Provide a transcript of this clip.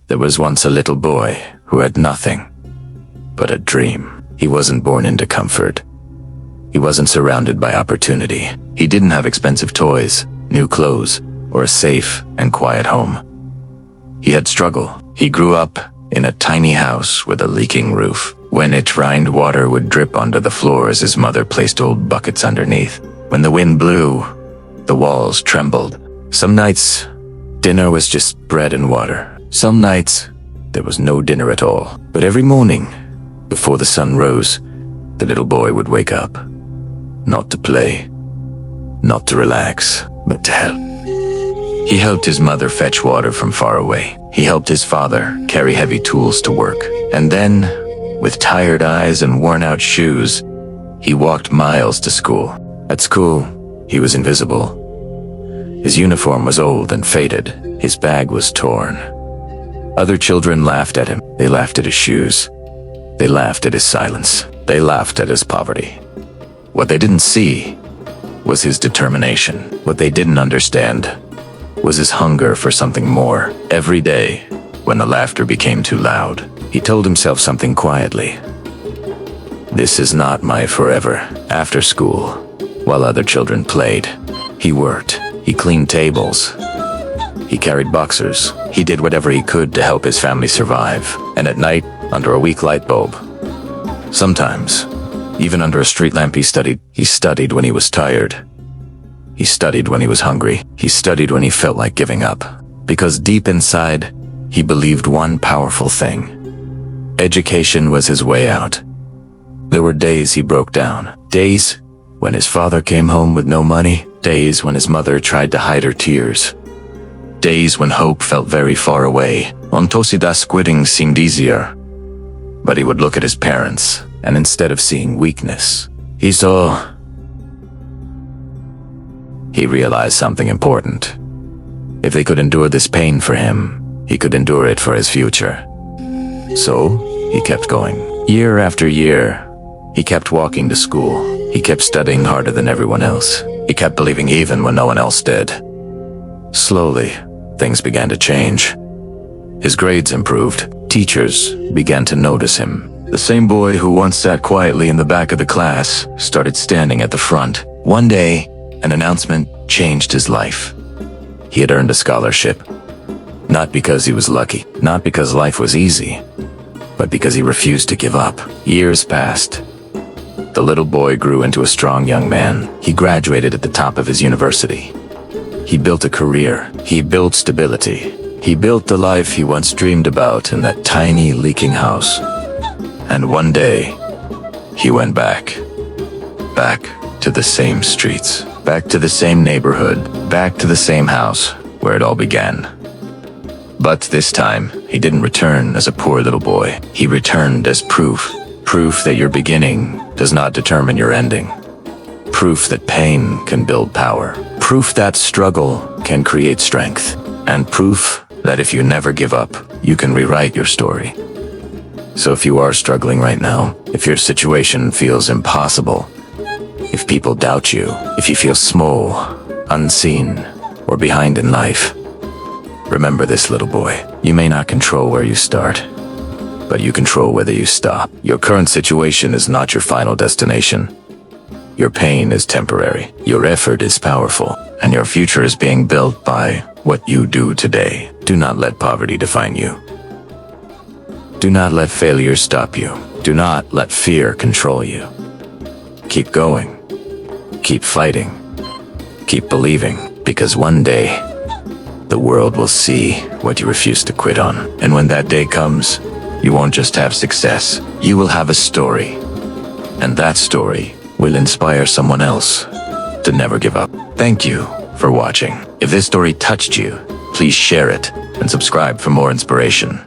There was once a little boy who had nothing but a dream. He wasn't born into comfort. He wasn't surrounded by opportunity. He didn't have expensive toys, new clothes, or a safe and quiet home. He had struggle. He grew up in a tiny house with a leaking roof. When it rained, water would drip onto the floor as his mother placed old buckets underneath. When the wind blew, the walls trembled. Some nights, dinner was just bread and water. Some nights, there was no dinner at all. But every morning, before the sun rose, the little boy would wake up. Not to play, not to relax, but to help. He helped his mother fetch water from far away. He helped his father carry heavy tools to work. And then, with tired eyes and worn-out shoes, he walked miles to school. At school, he was invisible. His uniform was old and faded. His bag was torn. Other children laughed at him. They laughed at his shoes. They laughed at his silence. They laughed at his poverty. What they didn't see was his determination. What they didn't understand was his hunger for something more. Every day, when the laughter became too loud, he told himself something quietly. This is not my forever. After school, while other children played, he worked. He cleaned tables. He carried boxers. He did whatever he could to help his family survive. And at night, under a weak light bulb, sometimes, even under a street lamp, he studied. He studied when he was tired. He studied when he was hungry. He studied when he felt like giving up. Because deep inside, he believed one powerful thing. Education was his way out. There were days he broke down. Days when his father came home with no money. Days when his mother tried to hide her tears. Days when hope felt very far away. On Tosidas, quitting seemed easier. But he would look at his parents, and instead of seeing weakness, he realized something important. If they could endure this pain for him, he could endure it for his future. So, he kept going. Year after year, he kept walking to school. He kept studying harder than everyone else. He kept believing even when no one else did. Slowly, things began to change. His grades improved. Teachers began to notice him. The same boy who once sat quietly in the back of the class started standing at the front. One day, an announcement changed his life. He had earned a scholarship. Not because he was lucky, not because life was easy, but because he refused to give up. Years passed. The little boy grew into a strong young man. He graduated at the top of his university. He built a career. He built stability. He built the life he once dreamed about in that tiny, leaking house. And one day, he went back to the same streets, back to the same neighborhood, back to the same house where it all began. But this time, he didn't return as a poor little boy. He returned as proof that your beginning does not determine your ending. Proof that pain can build power. Proof that struggle can create strength. And proof that if you never give up, you can rewrite your story. So if you are struggling right now, if your situation feels impossible, if people doubt you, if you feel small, unseen, or behind in life, remember this, little boy. You may not control where you start, but you control whether you stop. Your current situation is not your final destination. Your pain is temporary. Your effort is powerful. And your future is being built by what you do today. Do not let poverty define you. Do not let failure stop you. Do not let fear control you. Keep going. Keep fighting. Keep believing. Because one day, the world will see what you refuse to quit on. And when that day comes, you won't just have success. You will have a story. And that story will inspire someone else to never give up. Thank you for watching. If this story touched you, please share it and subscribe for more inspiration.